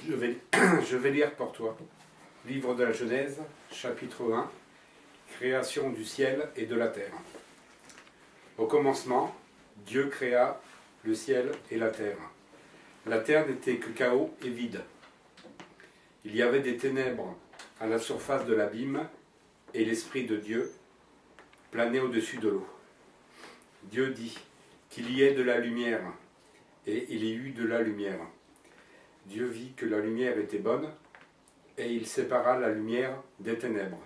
Je vais, je vais lire pour toi. Livre de la Genèse, chapitre 1, création du ciel et de la terre. Au commencement, Dieu créa le ciel et la terre. La terre n'était que chaos et vide. Il y avait des ténèbres à la surface de l'abîme, et l'Esprit de Dieu planait au-dessus de l'eau. Dieu dit qu'il y ait de la lumière, et il y eut de la lumière. Dieu vit que la lumière était bonne, et il sépara la lumière des ténèbres.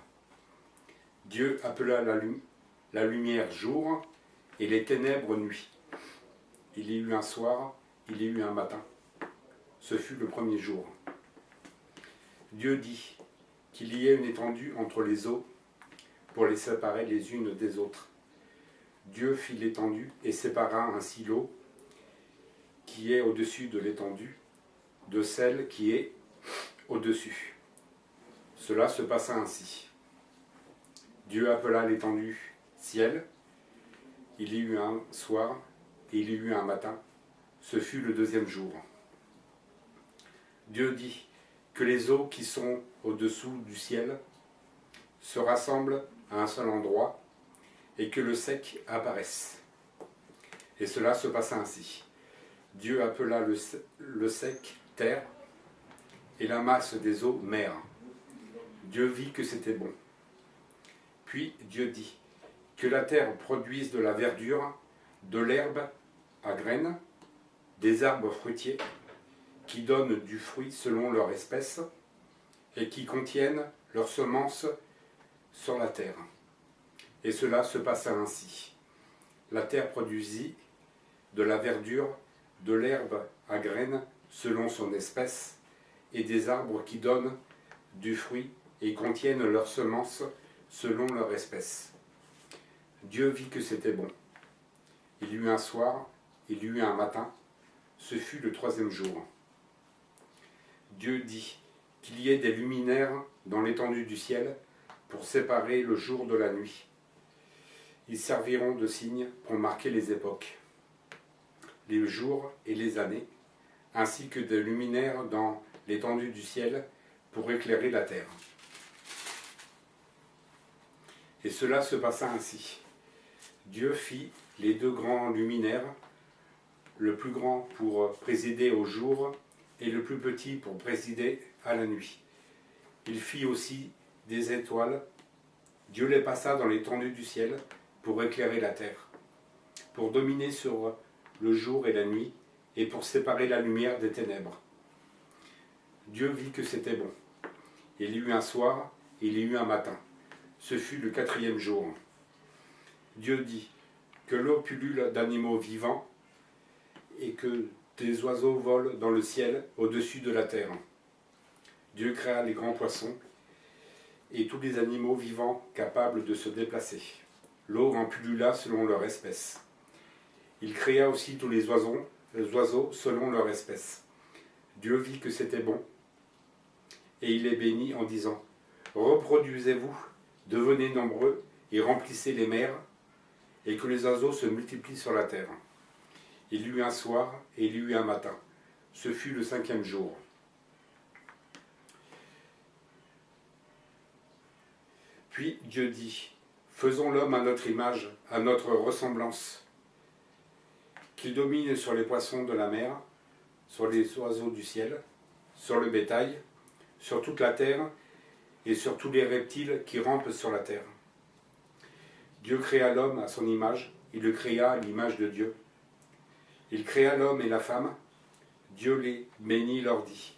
Dieu appela la lumière jour, et les ténèbres nuit. Il y eut un soir, il y eut un matin. Ce fut le premier jour. Dieu dit qu'il y ait une étendue entre les eaux pour les séparer les unes des autres. Dieu fit l'étendue et sépara ainsi l'eau qui est au-dessus de l'étendue de celle qui est au-dessus. Cela se passa ainsi. Dieu appela l'étendue ciel. Il y eut un soir et il y eut un matin. Ce fut le deuxième jour. Dieu dit que les eaux qui sont au-dessous du ciel se rassemblent à un seul endroit et que le sec apparaisse. Et cela se passa ainsi. Dieu appela le sec terre et la masse des eaux mer. Dieu vit que c'était bon. Puis Dieu dit que la terre produise de la verdure, de l'herbe à graines, des arbres fruitiers qui donnent du fruit selon leur espèce et qui contiennent leurs semences sur la terre. Et cela se passa ainsi. La terre produisit de la verdure, de l'herbe à graines selon son espèce, et des arbres qui donnent du fruit et contiennent leurs semences selon leur espèce. Dieu vit que c'était bon. Il y eut un soir, il y eut un matin, ce fut le troisième jour. Dieu dit qu'il y ait des luminaires dans l'étendue du ciel pour séparer le jour de la nuit. Ils serviront de signes pour marquer les époques, les jours et les années, ainsi que des luminaires dans l'étendue du ciel pour éclairer la terre. Et cela se passa ainsi. Dieu fit les deux grands luminaires, le plus grand pour présider au jour et le plus petit pour présider à la nuit. Il fit aussi des étoiles. Dieu les passa dans l'étendue du ciel pour éclairer la terre, pour dominer sur le jour et la nuit, et pour séparer la lumière des ténèbres. Dieu vit que c'était bon. Il y eut un soir, il y eut un matin. Ce fut le quatrième jour. Dieu dit que l'eau pullule d'animaux vivants et que des oiseaux volent dans le ciel au-dessus de la terre. Dieu créa les grands poissons et tous les animaux vivants capables de se déplacer. L'eau en pullula selon leur espèce. Il créa aussi tous les oiseaux selon leur espèce. Dieu vit que c'était bon, et il les bénit en disant : reproduisez-vous, devenez nombreux, et remplissez les mers, et que les oiseaux se multiplient sur la terre. Il y eut un soir, et il y eut un matin. Ce fut le cinquième jour. Puis Dieu dit : faisons l'homme à notre image, à notre ressemblance, qu'il domine sur les poissons de la mer, sur les oiseaux du ciel, sur le bétail, sur toute la terre et sur tous les reptiles qui rampent sur la terre. Dieu créa l'homme à son image, il le créa à l'image de Dieu. Il créa l'homme et la femme, Dieu les bénit, leur dit :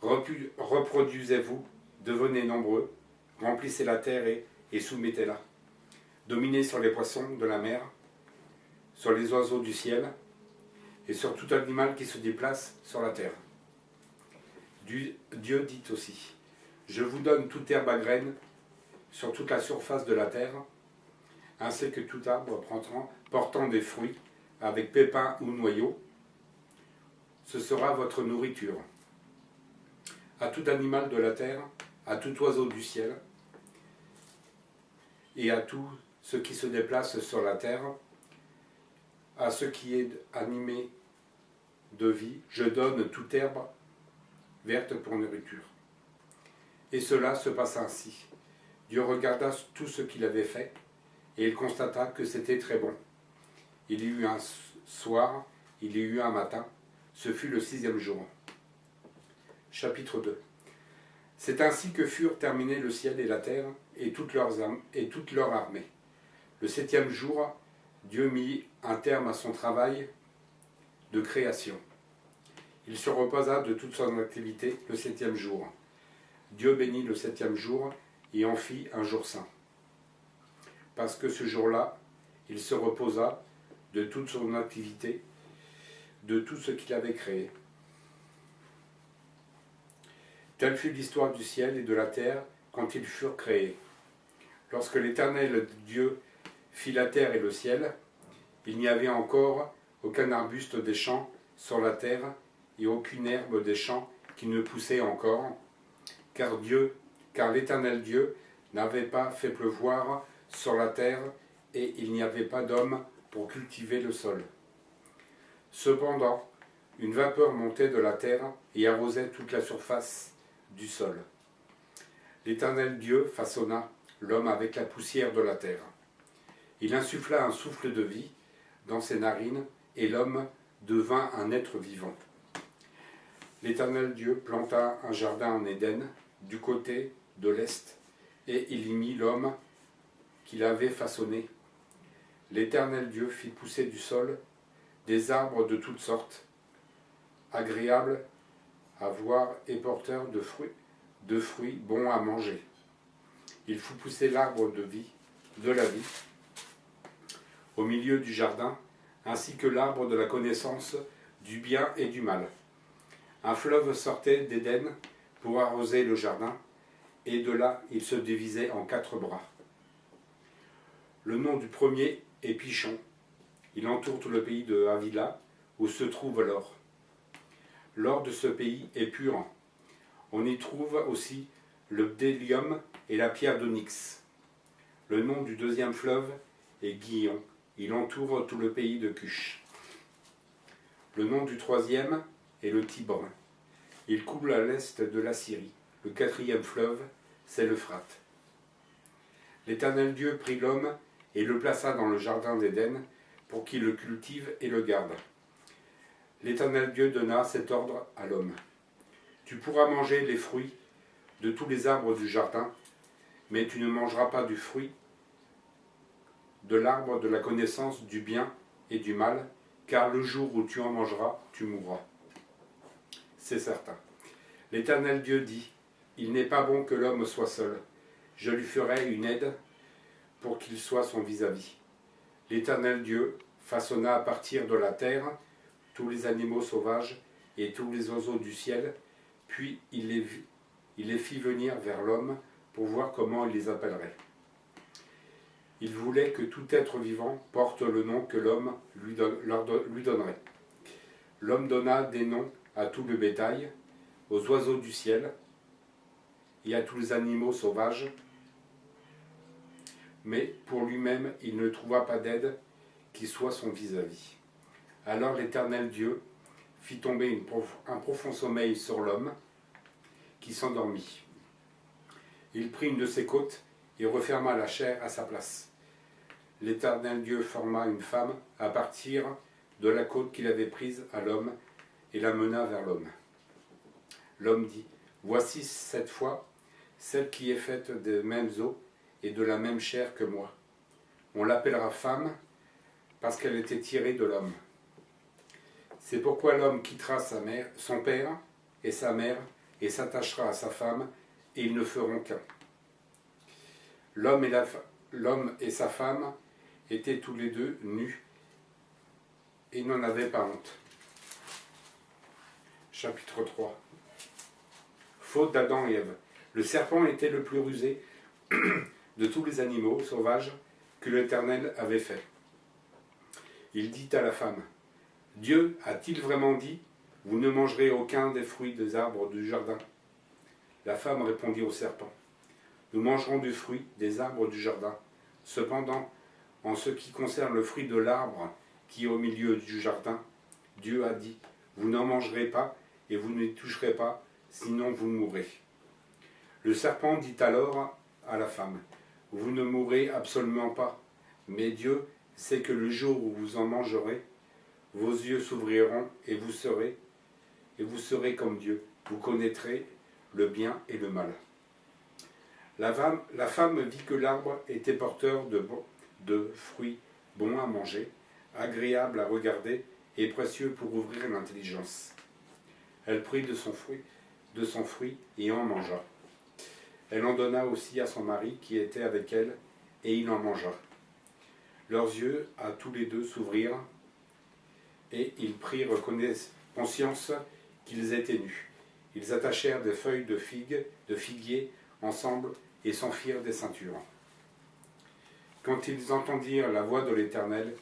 reproduisez-vous, devenez nombreux, remplissez la terre et soumettez-la. Dominez sur les poissons de la mer, sur les oiseaux du ciel, et sur tout animal qui se déplace sur la terre. Dieu dit aussi : je vous donne toute herbe à graines sur toute la surface de la terre, ainsi que tout arbre portant des fruits, avec pépins ou noyaux. Ce sera votre nourriture. À tout animal de la terre, à tout oiseau du ciel, et à tout ce qui se déplace sur la terre, à ce qui est animé de vie, je donne toute herbe verte pour nourriture. Et cela se passa ainsi. Dieu regarda tout ce qu'il avait fait, et il constata que c'était très bon. Il y eut un soir, il y eut un matin, ce fut le 6e jour. Chapitre 2. C'est ainsi que furent terminés le ciel et la terre, et toute leur armée. Le 7e jour, Dieu mit un terme à son travail de création. Il se reposa de toute son activité le 7e jour. Dieu bénit le 7e jour et en fit un jour saint. Parce que ce jour-là, il se reposa de toute son activité, de tout ce qu'il avait créé. Telle fut l'histoire du ciel et de la terre quand ils furent créés. Lorsque l'Éternel Dieu fit la terre et le ciel, il n'y avait encore aucun arbuste des champs sur la terre et aucune herbe des champs qui ne poussait encore, car l'Éternel Dieu n'avait pas fait pleuvoir sur la terre et il n'y avait pas d'homme pour cultiver le sol. Cependant, une vapeur montait de la terre et arrosait toute la surface du sol. L'Éternel Dieu façonna l'homme avec la poussière de la terre. Il insuffla un souffle de vie dans ses narines et l'homme devint un être vivant. L'Éternel Dieu planta un jardin en Éden du côté de l'est et il y mit l'homme qu'il avait façonné. L'Éternel Dieu fit pousser du sol des arbres de toutes sortes, agréables à voir et porteurs de fruits bons à manger. Il fit pousser l'arbre de la vie, au milieu du jardin, ainsi que l'arbre de la connaissance du bien et du mal. Un fleuve sortait d'Éden pour arroser le jardin, et de là il se divisait en 4 bras. Le nom du premier est Pichon. Il entoure tout le pays de Havila, où se trouve l'or. L'or de ce pays est pur. On y trouve aussi le bdellium et la pierre d'onyx. Le nom du 2e fleuve est Gihon. Il entoure tout le pays de Cush. Le nom du 3e est le Tibre. Il coule à l'est de la Syrie. Le 4e fleuve, c'est l'Euphrate. L'Éternel Dieu prit l'homme et le plaça dans le jardin d'Éden pour qu'il le cultive et le garde. L'Éternel Dieu donna cet ordre à l'homme. Tu pourras manger les fruits de tous les arbres du jardin, mais tu ne mangeras pas du fruit de l'arbre de la connaissance du bien et du mal, car le jour où tu en mangeras, tu mourras. C'est certain. L'Éternel Dieu dit, il n'est pas bon que l'homme soit seul. Je lui ferai une aide pour qu'il soit son vis-à-vis. L'Éternel Dieu façonna à partir de la terre tous les animaux sauvages et tous les oiseaux du ciel, puis il les fit venir vers l'homme pour voir comment il les appellerait. Il voulait que tout être vivant porte le nom que l'homme lui donnerait. L'homme donna des noms à tout le bétail, aux oiseaux du ciel et à tous les animaux sauvages, mais pour lui-même il ne trouva pas d'aide qui soit son vis-à-vis. Alors l'Éternel Dieu fit tomber un profond sommeil sur l'homme, qui s'endormit. Il prit une de ses côtes et referma la chair à sa place. L'Éternel Dieu forma une femme à partir de la côte qu'il avait prise à l'homme et la mena vers l'homme. L'homme dit, voici cette fois celle qui est faite des mêmes os et de la même chair que moi. On l'appellera femme parce qu'elle était tirée de l'homme. C'est pourquoi l'homme quittera son père et sa mère et s'attachera à sa femme et ils ne feront qu'un. L'homme et sa femme étaient tous les deux nus et n'en avaient pas honte. Chapitre 3. Faute d'Adam et Ève. Le serpent était le plus rusé de tous les animaux sauvages que l'Éternel avait fait. Il dit à la femme, Dieu a-t-il vraiment dit, vous ne mangerez aucun des fruits des arbres du jardin? La femme répondit au serpent, nous mangerons du fruit des arbres du jardin. Cependant, en ce qui concerne le fruit de l'arbre qui est au milieu du jardin, Dieu a dit, vous n'en mangerez pas et vous n'y toucherez pas, sinon vous mourrez. Le serpent dit alors à la femme, vous ne mourrez absolument pas, mais Dieu sait que le jour où vous en mangerez, vos yeux s'ouvriront et vous serez comme Dieu. Vous connaîtrez le bien et le mal. La femme vit que l'arbre était porteur de fruits bons à manger, agréables à regarder et précieux pour ouvrir l'intelligence. Elle prit de son fruit et en mangea. Elle en donna aussi à son mari qui était avec elle, et il en mangea. Leurs yeux, à tous les deux, s'ouvrirent, et ils prirent conscience qu'ils étaient nus. Ils attachèrent des feuilles de figuier ensemble, et s'en firent des ceintures. Quand ils entendirent la voix de l'Éternel,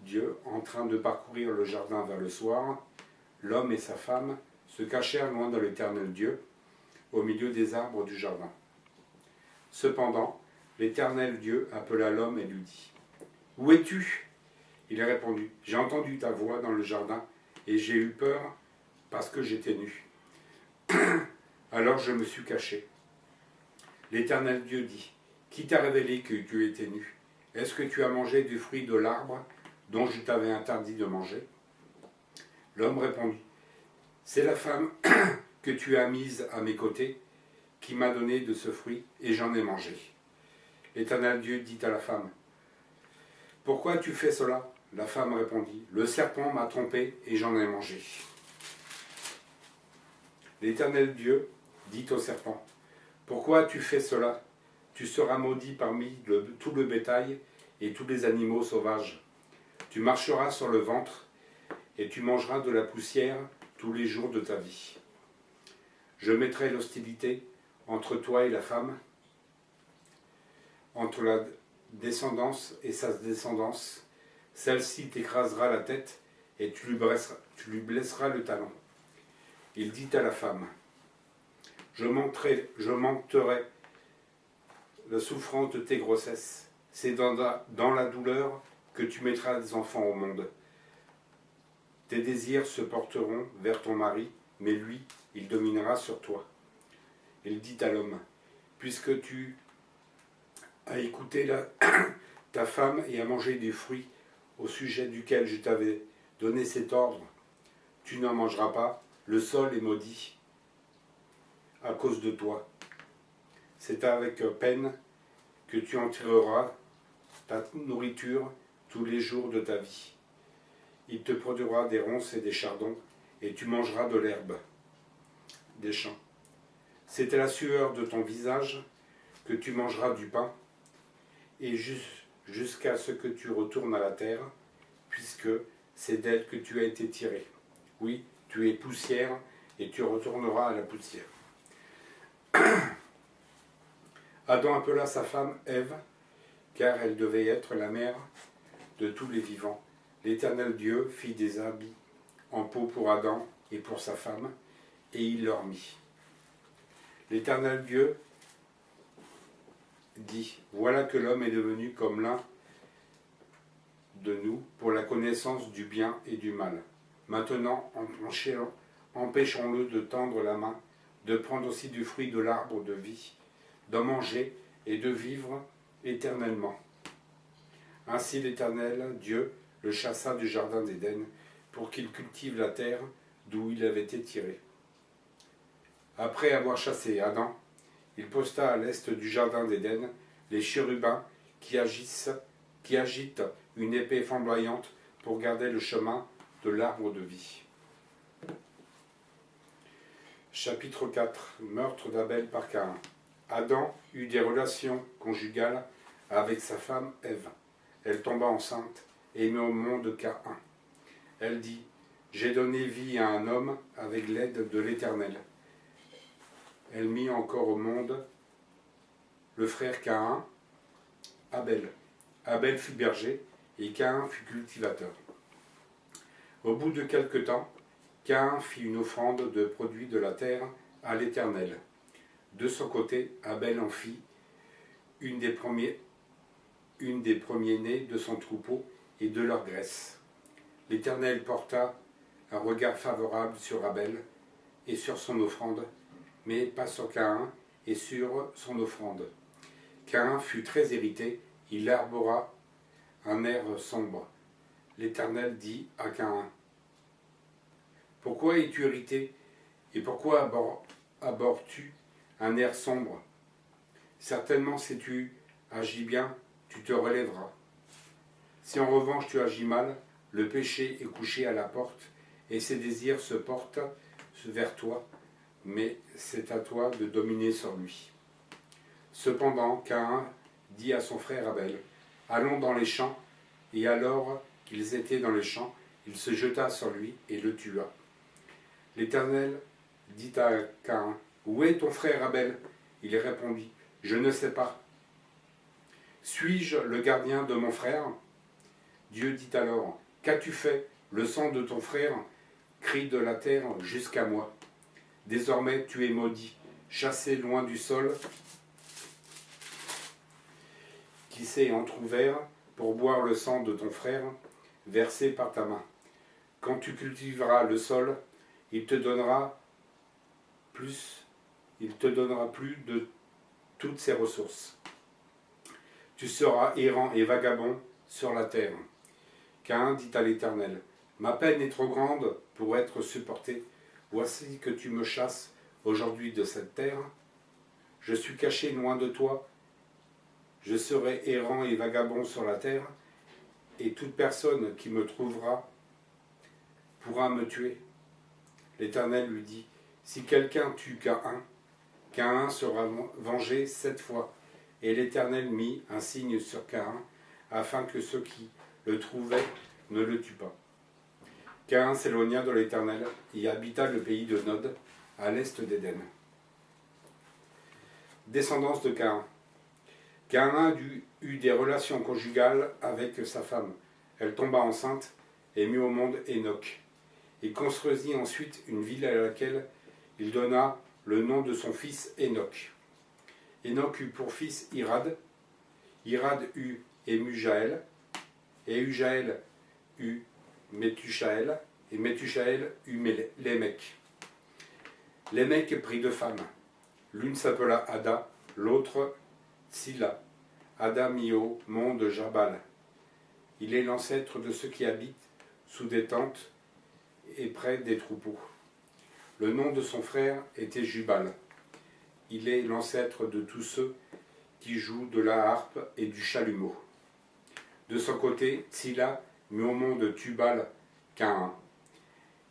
Dieu, en train de parcourir le jardin vers le soir, l'homme et sa femme se cachèrent loin de l'Éternel Dieu, au milieu des arbres du jardin. Cependant, l'Éternel Dieu appela l'homme et lui dit, « Où es-tu » Il répondit, « J'ai entendu ta voix dans le jardin, et j'ai eu peur parce que j'étais nu. Alors je me suis caché. » L'Éternel Dieu dit, « Qui t'a révélé que tu étais nu? Est-ce que tu as mangé du fruit de l'arbre dont je t'avais interdit de manger ?» L'homme répondit, « C'est la femme que tu as mise à mes côtés, qui m'a donné de ce fruit, et j'en ai mangé. » L'Éternel Dieu dit à la femme, « Pourquoi as-tu fait cela ?» La femme répondit, « Le serpent m'a trompé, et j'en ai mangé. » L'Éternel Dieu dit au serpent, « Pourquoi as-tu fait cela? Tu seras maudit parmi tout le bétail et tous les animaux sauvages. Tu marcheras sur le ventre, et tu mangeras de la poussière tous les jours de ta vie. Je mettrai l'hostilité entre toi et la femme, entre la descendance et sa descendance. Celle-ci t'écrasera la tête et tu lui blesseras le talon. » Il dit à la femme, « Je monterai la souffrance de tes grossesses. C'est dans la douleur que tu mettras des enfants au monde. Tes désirs se porteront vers ton mari, mais lui, il dominera sur toi. » Il dit à l'homme, « Puisque tu as écouté ta femme et as mangé du fruit au sujet duquel je t'avais donné cet ordre, tu n'en mangeras pas, le sol est maudit à cause de toi. C'est avec peine que tu en tireras ta nourriture tous les jours de ta vie. Il te produira des ronces et des chardons, et tu mangeras de l'herbe des champs. C'est à la sueur de ton visage que tu mangeras du pain, et jusqu'à ce que tu retournes à la terre, puisque c'est d'elle que tu as été tiré. Oui, tu es poussière, et tu retourneras à la poussière. » Adam appela sa femme Ève, car elle devait être la mère de tous les vivants. L'Éternel Dieu fit des habits en peau pour Adam et pour sa femme, et il leur mit. L'Éternel Dieu dit, « Voilà que l'homme est devenu comme l'un de nous pour la connaissance du bien et du mal. Maintenant, empêchons-le de tendre la main, de prendre aussi du fruit de l'arbre de vie, d'en manger et de vivre éternellement. » Ainsi l'Éternel Dieu le chassa du jardin d'Éden pour qu'il cultive la terre d'où il avait été tiré. Après avoir chassé Adam, il posta à l'est du jardin d'Éden les chérubins qui agitent une épée flamboyante pour garder le chemin de l'arbre de vie. Chapitre 4. Meurtre d'Abel par Caïn. Adam eut des relations conjugales avec sa femme Ève. Elle tomba enceinte et mit au monde Caïn. Elle dit, « J'ai donné vie à un homme avec l'aide de l'Éternel. » Elle mit encore au monde le frère Caïn, Abel. Abel fut berger et Caïn fut cultivateur. Au bout de quelque temps, Caïn fit une offrande de produits de la terre à l'Éternel. De son côté, Abel en fit une des premiers-nés de son troupeau et de leur graisse. L'Éternel porta un regard favorable sur Abel et sur son offrande, mais pas sur Caïn et sur son offrande. Caïn fut très irrité, il arbora un air sombre. L'Éternel dit à Caïn: Pourquoi es-tu irrité et pourquoi abores-tu un air sombre? Certainement, si tu agis bien, tu te relèveras. Si en revanche tu agis mal, le péché est couché à la porte, et ses désirs se portent vers toi, mais c'est à toi de dominer sur lui. Cependant, Caïn dit à son frère Abel: Allons dans les champs. Et alors qu'ils étaient dans les champs, il se jeta sur lui et le tua. L'Éternel dit à Caïn: Où est ton frère Abel? Il répondit: Je ne sais pas. Suis-je le gardien de mon frère? Dieu dit alors: Qu'as-tu fait? Le sang de ton frère crie de la terre jusqu'à moi. Désormais tu es maudit, chassé loin du sol qui s'est entrouvert pour boire le sang de ton frère versé par ta main. Quand tu cultiveras le sol, il te donnera plus de toutes ses ressources. Tu seras errant et vagabond sur la terre. Caïn dit à l'Éternel: Ma peine est trop grande pour être supportée. Voici que tu me chasses aujourd'hui de cette terre. Je suis caché loin de toi. Je serai errant et vagabond sur la terre, et toute personne qui me trouvera pourra me tuer. L'Éternel lui dit: Si quelqu'un tue Caïn, Caïn sera vengé 7 fois. Et l'Éternel mit un signe sur Caïn, afin que ceux qui le trouvaient ne le tuent pas. Caïn s'éloigna de l'Éternel et habita le pays de Nod, à l'est d'Éden. Descendance de Caïn. Caïn eut des relations conjugales avec sa femme. Elle tomba enceinte et mit au monde Enoch. Il construisit ensuite une ville à laquelle il donna le nom de son fils Enoch. Enoch eut pour fils Irad. Irad eut Émujaël. Et Ujaël eut Méthuchaël. Et Méthuchaël eut Lémec. Lémec prit 2 femmes. L'une s'appela Ada, l'autre Tsila. Ada mit au monde Jabal. Il est l'ancêtre de ceux qui habitent sous des tentes et près des troupeaux. Le nom de son frère était Jubal. Il est l'ancêtre de tous ceux qui jouent de la harpe et du chalumeau. De son côté, Tsila mit au monde Tubal Caïn.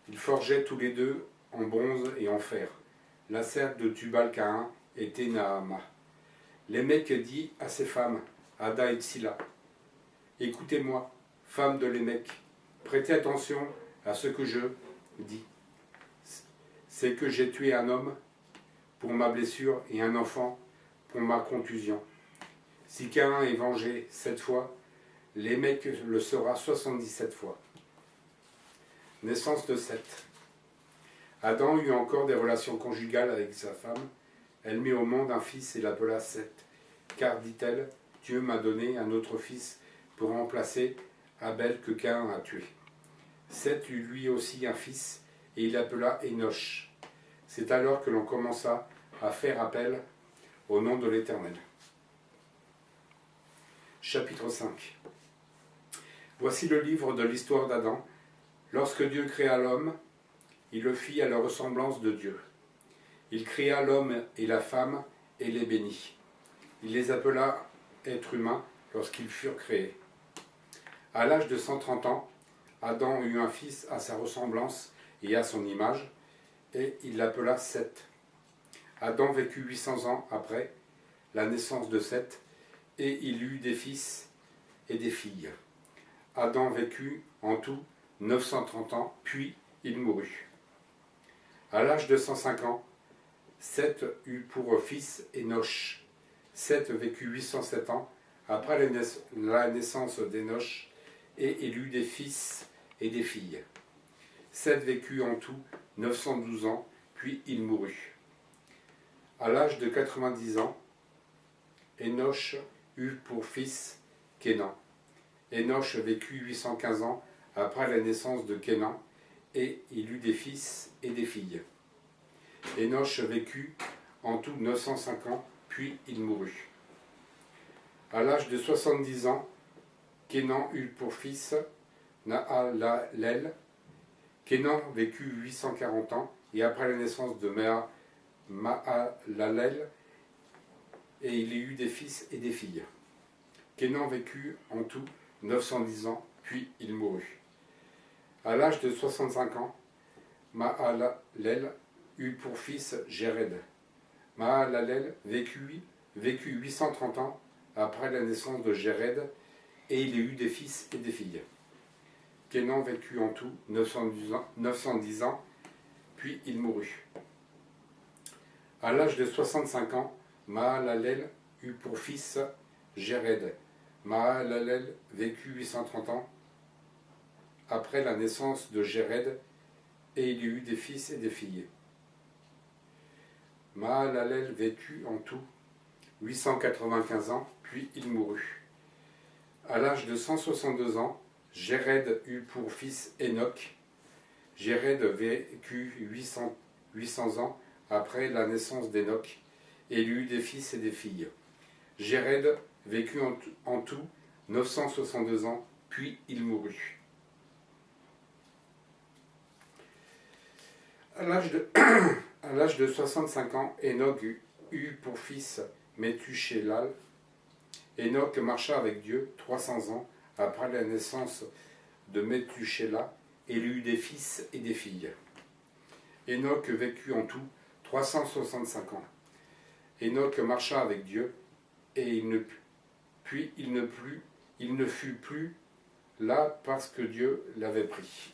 Ils forgeaient tous les deux en bronze et en fer. La serpe de Tubal Caïn était Naama. Lémec dit à ses femmes, Ada et Tsila: Écoutez-moi, femmes de Lémec, prêtez attention à ce que je dis. C'est que j'ai tué un homme pour ma blessure et un enfant pour ma contusion. Si Caïn est vengé 7 fois, Lémec le sera 77 fois. Naissance de Seth. Adam eut encore des relations conjugales avec sa femme. Elle mit au monde un fils et l'appela Seth. Car, dit-elle, Dieu m'a donné un autre fils pour remplacer Abel que Caïn a tué. Seth eut lui aussi un fils et il l'appela Énoch. C'est alors que l'on commença à faire appel au nom de l'Éternel. Chapitre 5. Voici le livre de l'histoire d'Adam. Lorsque Dieu créa l'homme, il le fit à la ressemblance de Dieu. Il créa l'homme et la femme et les bénit. Il les appela êtres humains lorsqu'ils furent créés. À l'âge de 130 ans, Adam eut un fils à sa ressemblance et à son image, et il l'appela Seth. Adam vécut 800 ans après la naissance de Seth, et il eut des fils et des filles. Adam vécut en tout 930 ans, puis il mourut. À l'âge de 105 ans, Seth eut pour fils Énoch. Seth vécut 807 ans après la naissance d'Énoch, et il eut des fils et des filles. Seth vécut en tout 912 ans, puis il mourut. À l'âge de 90 ans, Énoch eut pour fils Kénan. Énoch vécut 815 ans après la naissance de Kénan, et il eut des fils et des filles. Énoch vécut en tout 905 ans, puis il mourut. À l'âge de 70 ans, Kénan eut pour fils Nahalalel. Kénan vécut 840 ans, et après la naissance de Mahalalel, et il y eut des fils et des filles. Kénan vécut en tout 910 ans, puis il mourut. À l'âge de 65 ans, Mahalalel eut pour fils Jéred. Mahalalel vécut 830 ans après la naissance de Jéred, et il y eut des fils et des filles. Kénan vécut en tout 910 ans, puis il mourut. À l'âge de 65 ans, Mahalalel eut pour fils Jéred. Mahalalel vécut 830 ans après la naissance de Jéred, et il y eut des fils et des filles. Mahalalel vécut en tout 895 ans, puis il mourut. À l'âge de 162 ans, Jéred eut pour fils Enoch. Jéred vécut 800 ans après la naissance d'Enoch, et il eut des fils et des filles. Jéred vécut en tout 962 ans, puis il mourut. À l'âge de 65 ans, Enoch eut pour fils Méthushélal. Enoch marcha avec Dieu 300 ans après la naissance de Méthusélah, et il eut des fils et des filles. Enoch vécut en tout 365 ans. Enoch marcha avec Dieu, et il ne fut plus là parce que Dieu l'avait pris.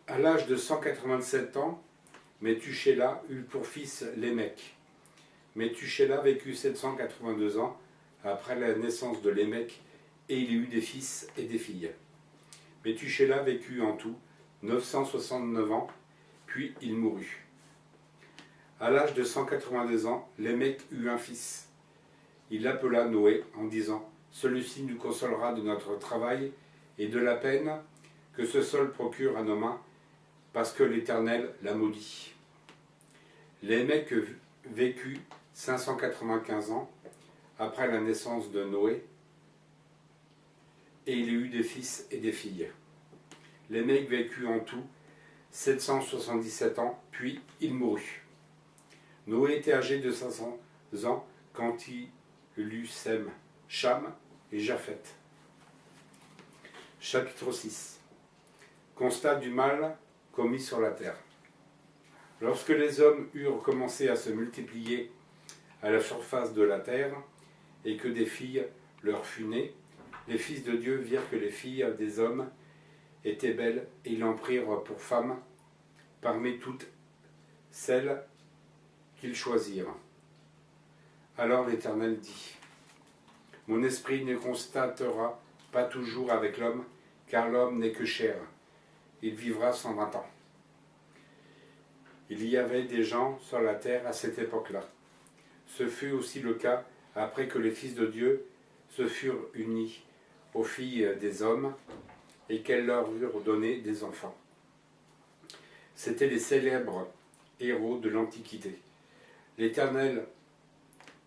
À l'âge de 187 ans, Méthusélah eut pour fils Lémec. Méthusélah vécut 782 ans après la naissance de Lémec, et il eut des fils et des filles. Méthusélah vécut en tout 969 ans, puis il mourut. À l'âge de 182 ans, Lémec eut un fils. Il l'appela Noé en disant : celui-ci nous consolera de notre travail et de la peine que ce sol procure à nos mains, parce que l'Éternel l'a maudit. Lémec vécut 595 ans après la naissance de Noé, et il eut des fils et des filles. Lémec vécut en tout 777 ans, puis il mourut. Noé était âgé de 500 ans quand il eut Sem, Cham et Japhet. Chapitre 6. Constat du mal commis sur la terre. Lorsque les hommes eurent commencé à se multiplier à la surface de la terre, et que des filles leur furent nées, les fils de Dieu virent que les filles des hommes étaient belles, et ils en prirent pour femmes parmi toutes celles qu'ils choisirent. Alors l'Éternel dit : mon esprit ne constatera pas toujours avec l'homme, car l'homme n'est que chair. Il vivra 120 ans. Il y avait des gens sur la terre à cette époque-là. Ce fut aussi le cas après que les fils de Dieu se furent unis aux filles des hommes et qu'elles leur eurent donné des enfants. C'étaient les célèbres héros de l'Antiquité. L'Éternel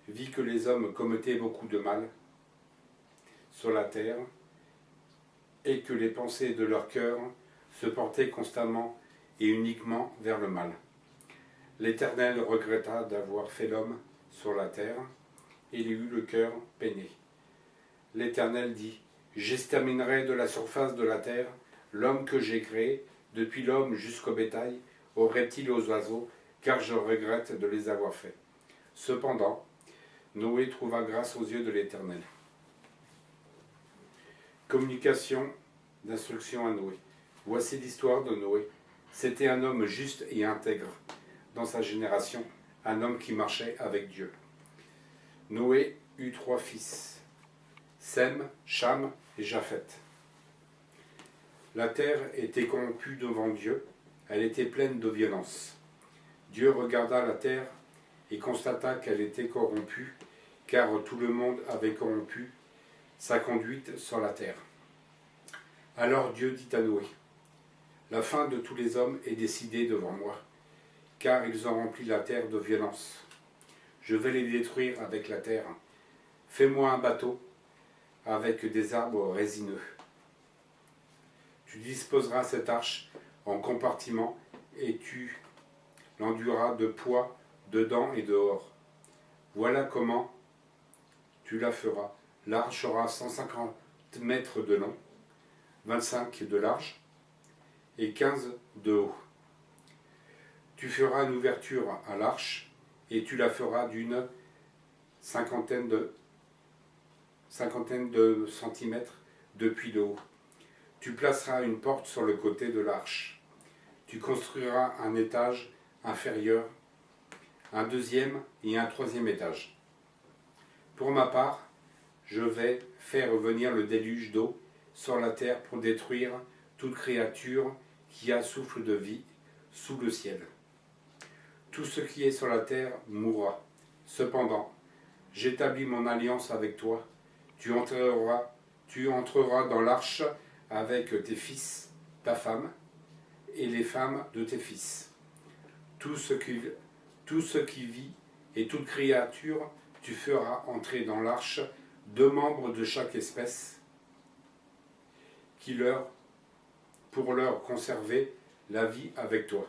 vit que les hommes commettaient beaucoup de mal sur la terre et que les pensées de leur cœur se portaient constamment et uniquement vers le mal. L'Éternel regretta d'avoir fait l'homme sur la terre, et il eut le cœur peiné. L'Éternel dit : j'exterminerai de la surface de la terre l'homme que j'ai créé, depuis l'homme jusqu'au bétail, aux reptiles et aux oiseaux, car je regrette de les avoir faits. Cependant, Noé trouva grâce aux yeux de l'Éternel. Communication d'instruction à Noé. Voici l'histoire de Noé. C'était un homme juste et intègre dans sa génération, un homme qui marchait avec Dieu. Noé eut 3 fils, Sem, Cham et Japhet. La terre était corrompue devant Dieu, elle était pleine de violence. Dieu regarda la terre et constata qu'elle était corrompue, car tout le monde avait corrompu sa conduite sur la terre. Alors Dieu dit à Noé : La fin de tous les hommes est décidée devant moi, car ils ont rempli la terre de violence. Je vais les détruire avec la terre. Fais-moi un bateau avec des arbres résineux. Tu disposeras cette arche en compartiments et tu l'enduiras de poids dedans et dehors. Voilà comment tu la feras. L'arche aura 150 mètres de long, 25 de large et 15 de haut. Tu feras une ouverture à l'arche et tu la feras d'une cinquantaine de centimètres depuis le haut. Tu placeras une porte sur le côté de l'arche. Tu construiras un étage inférieur, un deuxième et un troisième étage. Pour ma part, je vais faire venir le déluge d'eau sur la terre pour détruire toute créature qui a souffle de vie sous le ciel. Tout ce qui est sur la terre mourra. Cependant, j'établis mon alliance avec toi. Tu entreras dans l'arche avec tes fils, ta femme, et les femmes de tes fils. Tout ce qui vit et toute créature, tu feras entrer dans l'arche 2 membres de chaque espèce, pour leur conserver la vie avec toi.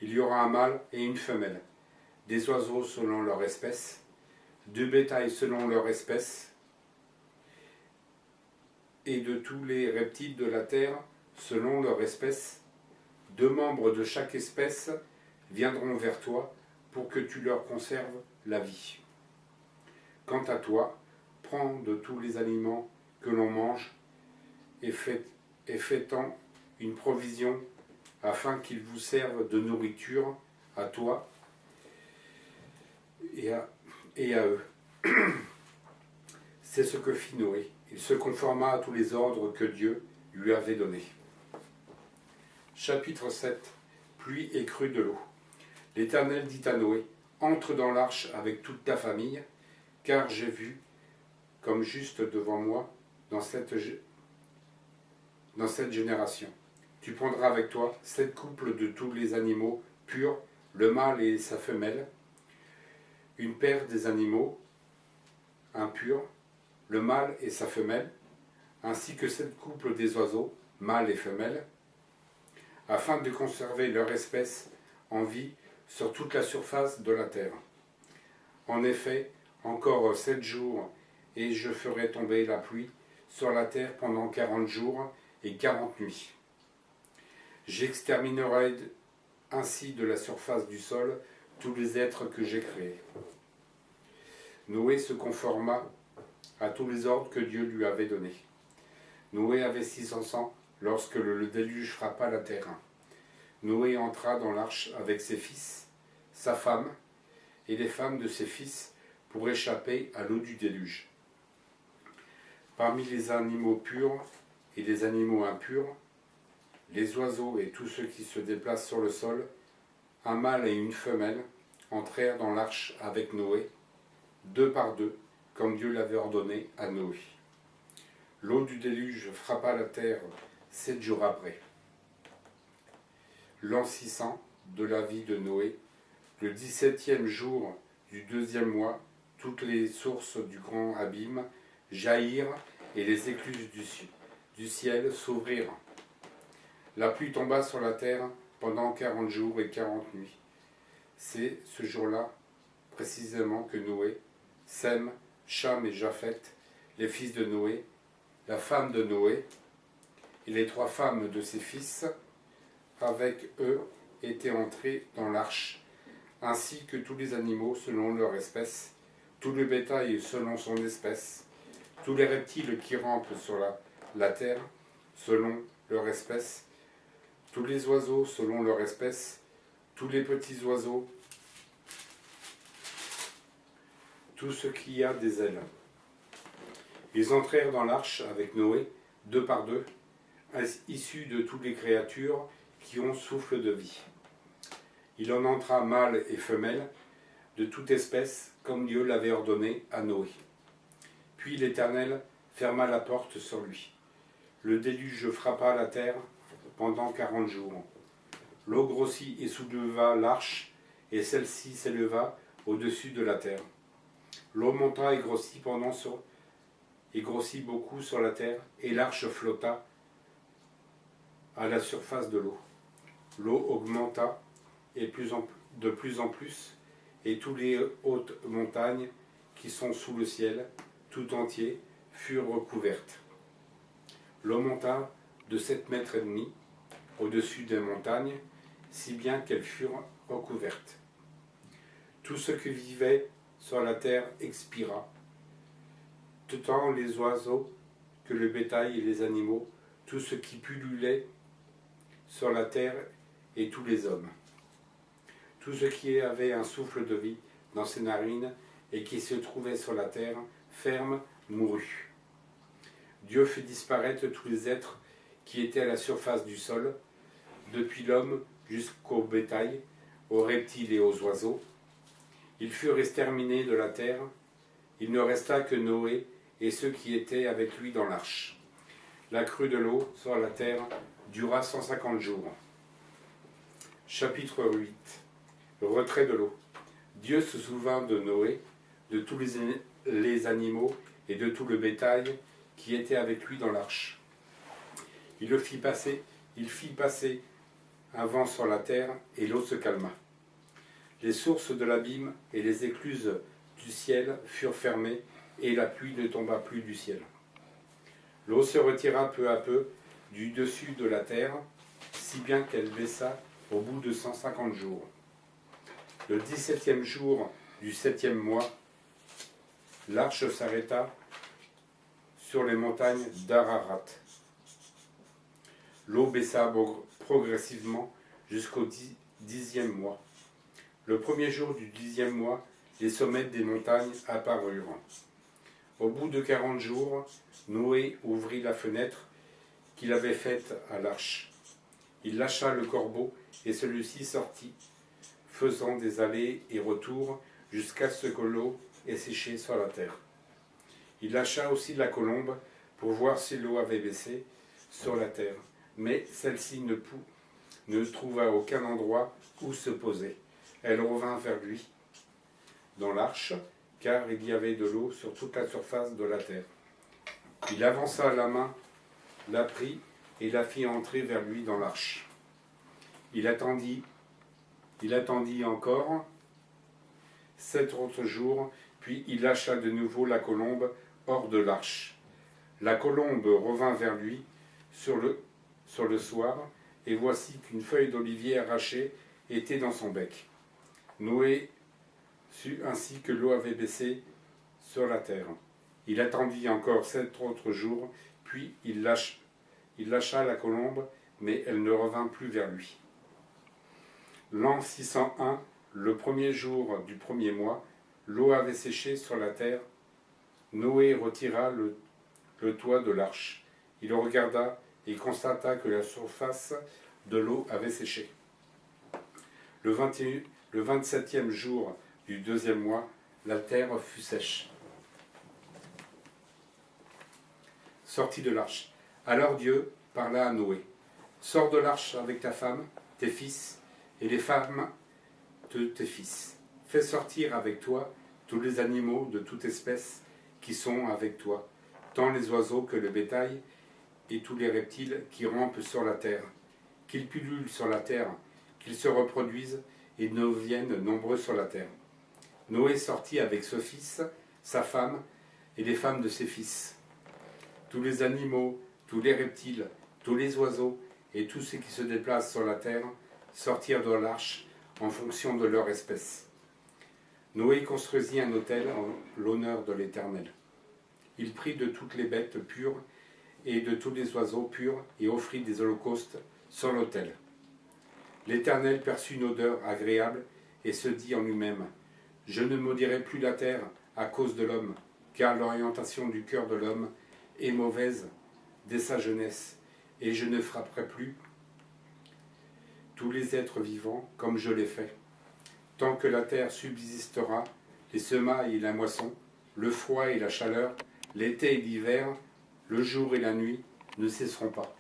Il y aura un mâle et une femelle, des oiseaux selon leur espèce, du bétail selon leur espèce, et de tous les reptiles de la terre selon leur espèce. 2 membres de chaque espèce viendront vers toi pour que tu leur conserves la vie. Quant à toi, prends de tous les aliments que l'on mange et fais-en une provision afin qu'ils vous servent de nourriture à toi et à eux. C'est ce que fit Noé. Il se conforma à tous les ordres que Dieu lui avait donnés. Chapitre 7. Pluie et crue de l'eau. L'Éternel dit à Noé, entre dans l'arche avec toute ta famille, car j'ai vu comme juste devant moi dans cette génération. Tu prendras avec toi 7 couples de tous les animaux purs, le mâle et sa femelle, une paire des animaux impurs, le mâle et sa femelle, ainsi que 7 couples des oiseaux, mâles et femelles, afin de conserver leur espèce en vie sur toute la surface de la terre. En effet, encore 7 jours, et je ferai tomber la pluie sur la terre pendant 40 jours et 40 nuits. J'exterminerai ainsi de la surface du sol tous les êtres que j'ai créés. Noé se conforma à tous les ordres que Dieu lui avait donnés. Noé avait 600 ans lorsque le déluge frappa la terre. Noé entra dans l'arche avec ses fils, sa femme et les femmes de ses fils pour échapper à l'eau du déluge. Parmi les animaux purs et les animaux impurs, les oiseaux et tous ceux qui se déplacent sur le sol, un mâle et une femelle entrèrent dans l'arche avec Noé, 2 par 2, comme Dieu l'avait ordonné à Noé. L'eau du déluge frappa la terre 7 jours après. L'an 600 de la vie de Noé, le 17e jour du 2e mois, toutes les sources du grand abîme jaillirent et les écluses du ciel s'ouvrirent. La pluie tomba sur la terre pendant 40 jours et 40 nuits. C'est ce jour-là, précisément, que Noé, Sem, Cham et Japhet, les fils de Noé, la femme de Noé, et les 3 femmes de ses fils, avec eux, étaient entrés dans l'arche, ainsi que tous les animaux selon leur espèce, tout le bétail selon son espèce, tous les reptiles qui rampent sur la terre selon leur espèce, tous les oiseaux selon leur espèce, tous les petits oiseaux, tout ce qui a des ailes. Ils entrèrent dans l'arche avec Noé, 2 par 2, issus de toutes les créatures qui ont souffle de vie. Il en entra mâle et femelle, de toute espèce, comme Dieu l'avait ordonné à Noé. Puis l'Éternel ferma la porte sur lui. Le déluge frappa la terre pendant 40 jours. L'eau grossit et souleva l'arche, et celle-ci s'éleva au-dessus de la terre. L'eau monta et grossit beaucoup sur la terre, et l'arche flotta à la surface de l'eau. L'eau augmenta de plus en plus, et toutes les hautes montagnes qui sont sous le ciel, tout entier, furent recouvertes. L'eau monta de 7 mètres et demi au-dessus des montagnes, si bien qu'elles furent recouvertes. Tout ce qui vivait sur la terre expira, tant les oiseaux que le bétail et les animaux, tout ce qui pullulait sur la terre et tous les hommes. Tout ce qui avait un souffle de vie dans ses narines et qui se trouvait sur la terre ferme mourut. Dieu fit disparaître tous les êtres qui étaient à la surface du sol, depuis l'homme jusqu'au bétail, aux reptiles et aux oiseaux. Ils furent exterminés de la terre. Il ne resta que Noé et ceux qui étaient avec lui dans l'arche. La crue de l'eau sur la terre dura 150 jours. Chapitre 8. Le retrait de l'eau. Dieu se souvint de Noé, de tous les animaux et de tout le bétail qui était avec lui dans l'arche. Il fit passer un vent sur la terre, et l'eau se calma. Les sources de l'abîme et les écluses du ciel furent fermées, et la pluie ne tomba plus du ciel. L'eau se retira peu à peu du dessus de la terre, si bien qu'elle baissa au bout de 150 jours. Le 17e jour du 7e mois, l'arche s'arrêta sur les montagnes d'Ararat. L'eau baissa progressivement jusqu'au 10e mois. Le premier jour du 10e mois, les sommets des montagnes apparurent. Au bout de 40 jours, Noé ouvrit la fenêtre qu'il avait faite à l'arche. Il lâcha le corbeau et celui-ci sortit, faisant des allers et retours jusqu'à ce que l'eau ait séché sur la terre. Il lâcha aussi la colombe pour voir si l'eau avait baissé sur la terre, mais celle-ci ne trouva aucun endroit où se poser. Elle revint vers lui dans l'arche, car il y avait de l'eau sur toute la surface de la terre. Il avança la main, la prit et la fit entrer vers lui dans l'arche. Il attendit encore 7 autres jours, puis il lâcha de nouveau la colombe hors de l'arche. La colombe revint vers lui sur le soir, et voici qu'une feuille d'olivier arrachée était dans son bec. Noé sut ainsi que l'eau avait baissé sur la terre. Il attendit encore 7 autres jours, puis il lâcha la colombe, mais elle ne revint plus vers lui. L'an 601, le premier jour du premier mois, l'eau avait séché sur la terre. Noé retira le toit de l'arche. Il regarda et constata que la surface de l'eau avait séché. Le 27e jour du deuxième mois, la terre fut sèche. Sortit de l'arche. Alors Dieu parla à Noé. Sors de l'arche avec ta femme, tes fils et les femmes de tes fils. Fais sortir avec toi tous les animaux de toute espèce qui sont avec toi, tant les oiseaux que le bétail et tous les reptiles qui rampent sur la terre, qu'ils pullulent sur la terre, qu'ils se reproduisent et deviennent nombreux sur la terre. Noé sortit avec ce fils, sa femme et les femmes de ses fils. Tous les animaux, tous les reptiles, tous les oiseaux et tous ceux qui se déplacent sur la terre sortirent de l'arche en fonction de leur espèce. Noé construisit un autel en l'honneur de l'Éternel. Il prit de toutes les bêtes pures et de tous les oiseaux purs et offrit des holocaustes sur l'autel. L'Éternel perçut une odeur agréable et se dit en lui-même : je ne maudirai plus la terre à cause de l'homme, car l'orientation du cœur de l'homme est mauvaise dès sa jeunesse, et je ne frapperai plus tous les êtres vivants comme je l'ai fait. Tant que la terre subsistera, les semailles et la moisson, le froid et la chaleur, l'été et l'hiver, le jour et la nuit ne cesseront pas.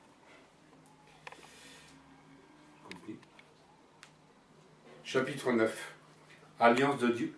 Chapitre 9. Alliance de Dieu,